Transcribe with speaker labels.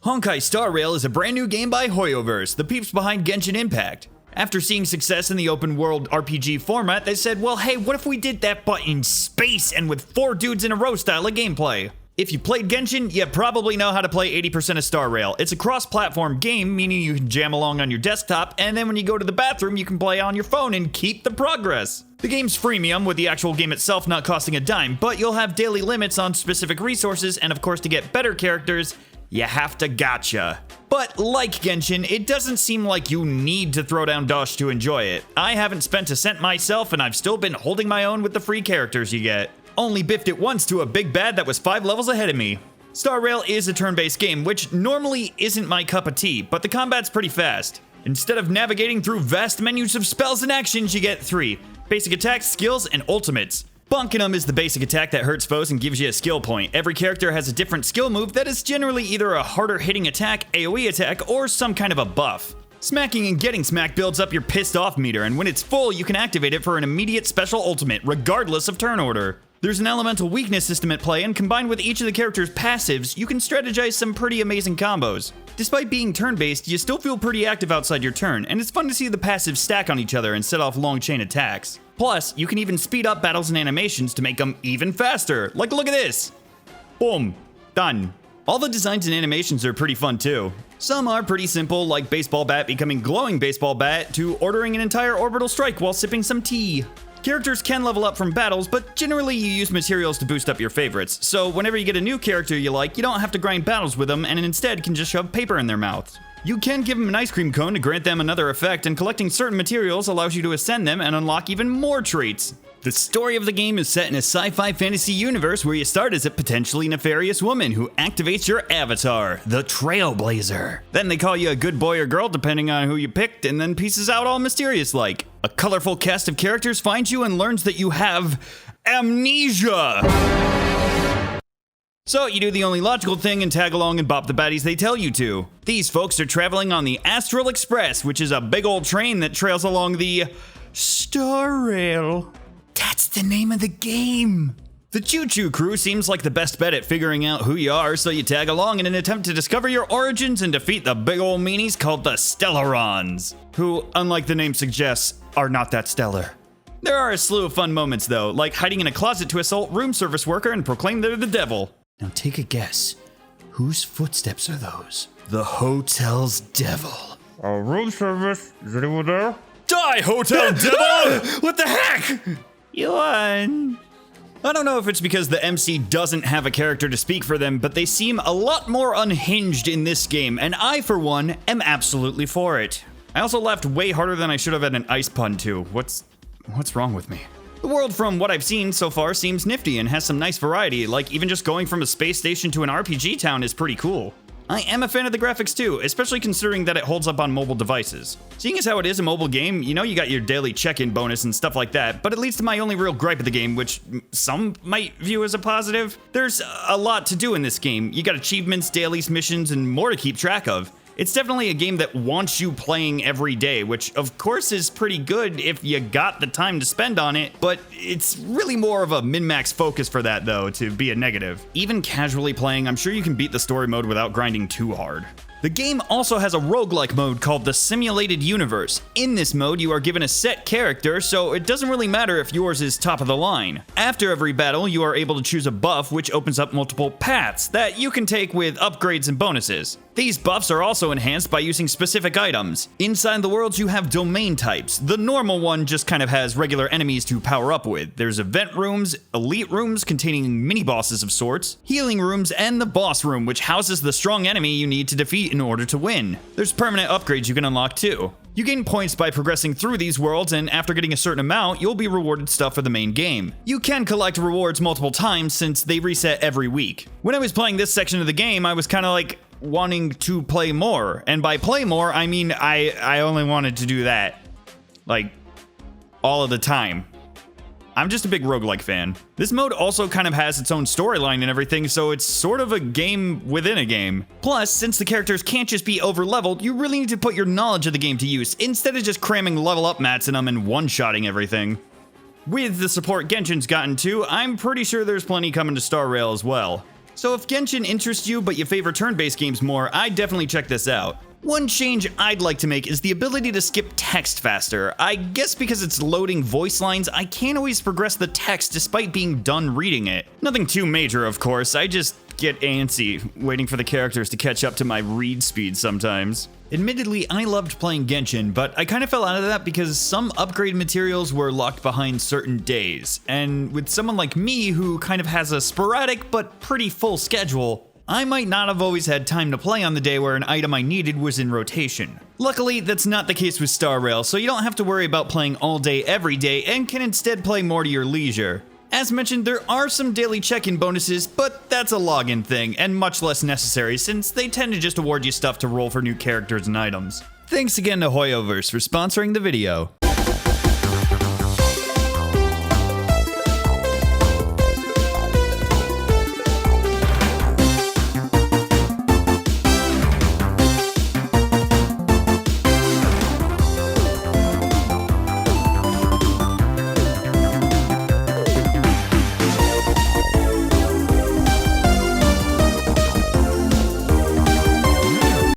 Speaker 1: Honkai Star Rail is a brand new game by Hoyoverse, the peeps behind Genshin Impact. After seeing success in the open world RPG format, they said, well hey, what if we did that but in space and with 4 dudes in a row style of gameplay? If you played Genshin, you probably know how to play 80% of Star Rail. It's a cross-platform game, meaning you can jam along on your desktop, and then when you go to the bathroom, you can play on your phone and keep the progress. The game's freemium, with the actual game itself not costing a dime, but you'll have daily limits on specific resources, and of course to get better characters, you have to gacha. But like Genshin, it doesn't seem like you need to throw down dosh to enjoy it. I haven't spent a cent myself, and I've still been holding my own with the free characters you get. Only biffed it once to a big bad that was 5 levels ahead of me. Star Rail is a turn-based game, which normally isn't my cup of tea, but the combat's pretty fast. Instead of navigating through vast menus of spells and actions, you get 3. Basic attacks, skills, and ultimates. Bonkinum is the basic attack that hurts foes and gives you a skill point. Every character has a different skill move that is generally either a harder hitting attack, AoE attack, or some kind of a buff. Smacking and getting smacked builds up your pissed off meter, and when it's full, you can activate it for an immediate special ultimate, regardless of turn order. There's an elemental weakness system at play, and combined with each of the character's passives, you can strategize some pretty amazing combos. Despite being turn-based, you still feel pretty active outside your turn, and it's fun to see the passives stack on each other and set off long chain attacks. Plus, you can even speed up battles and animations to make them even faster. Like, look at this! Boom. Done. All the designs and animations are pretty fun too. Some are pretty simple, like baseball bat becoming glowing baseball bat, to ordering an entire orbital strike while sipping some tea. Characters can level up from battles, but generally you use materials to boost up your favorites, so whenever you get a new character you like, you don't have to grind battles with them and instead can just shove paper in their mouth. You can give them an ice cream cone to grant them another effect, and collecting certain materials allows you to ascend them and unlock even more traits. The story of the game is set in a sci-fi fantasy universe where you start as a potentially nefarious woman who activates your avatar, the Trailblazer. Then they call you a good boy or girl depending on who you picked, and then pieces out all mysterious like. A colorful cast of characters finds you and learns that you have amnesia. So you do the only logical thing and tag along and bop the baddies they tell you to. These folks are traveling on the Astral Express, which is a big old train that trails along the Star Rail. That's the name of the game. The Choo Choo crew seems like the best bet at figuring out who you are, so you tag along in an attempt to discover your origins and defeat the big ol' meanies called the Stellarons, who, unlike the name suggests, are not that stellar. There are a slew of fun moments though, like hiding in a closet to assault room service worker and proclaim they're the devil. Now take a guess. Whose footsteps are those? The hotel's devil.
Speaker 2: Room service, is anyone there?
Speaker 1: Die, hotel devil! What the heck? You won. I don't know if it's because the MC doesn't have a character to speak for them, but they seem a lot more unhinged in this game, and I, for one, am absolutely for it. I also laughed way harder than I should have at an ice pun, too. What's wrong with me? The world, from what I've seen so far, seems nifty and has some nice variety, like even just going from a space station to an RPG town is pretty cool. I am a fan of the graphics too, especially considering that it holds up on mobile devices. Seeing as how it is a mobile game, you know you got your daily check-in bonus and stuff like that, but it leads to my only real gripe of the game, which some might view as a positive. There's a lot to do in this game. You got achievements, dailies, missions, and more to keep track of. It's definitely a game that wants you playing every day, which of course is pretty good if you got the time to spend on it, but it's really more of a min-max focus for that though, to be a negative. Even casually playing, I'm sure you can beat the story mode without grinding too hard. The game also has a roguelike mode called the Simulated Universe. In this mode, you are given a set character, so it doesn't really matter if yours is top of the line. After every battle, you are able to choose a buff, which opens up multiple paths that you can take with upgrades and bonuses. These buffs are also enhanced by using specific items. Inside the worlds, you have domain types. The normal one just kind of has regular enemies to power up with. There's event rooms, elite rooms containing mini-bosses of sorts, healing rooms, and the boss room, which houses the strong enemy you need to defeat in order to win. There's permanent upgrades you can unlock too. You gain points by progressing through these worlds, and after getting a certain amount, you'll be rewarded stuff for the main game. You can collect rewards multiple times since they reset every week. When I was playing this section of the game, I was kind of like wanting to play more, and by play more, I mean I only wanted to do that, like, all of the time. I'm just a big roguelike fan. This mode also kind of has its own storyline and everything, so it's sort of a game within a game. Plus, since the characters can't just be over-leveled, you really need to put your knowledge of the game to use, instead of just cramming level up mats in them and one-shotting everything. With the support Genshin's gotten to, I'm pretty sure there's plenty coming to Star Rail as well. So if Genshin interests you but you favor turn-based games more, I'd definitely check this out. One change I'd like to make is the ability to skip text faster. I guess because it's loading voice lines, I can't always progress the text despite being done reading it. Nothing too major, of course, I just get antsy, waiting for the characters to catch up to my read speed sometimes. Admittedly, I loved playing Genshin, but I kind of fell out of that because some upgrade materials were locked behind certain days, and with someone like me who kind of has a sporadic but pretty full schedule, I might not have always had time to play on the day where an item I needed was in rotation. Luckily, that's not the case with Star Rail, so you don't have to worry about playing all day every day and can instead play more to your leisure. As mentioned, there are some daily check-in bonuses, but that's a login thing, and much less necessary since they tend to just award you stuff to roll for new characters and items. Thanks again to Hoyoverse for sponsoring the video.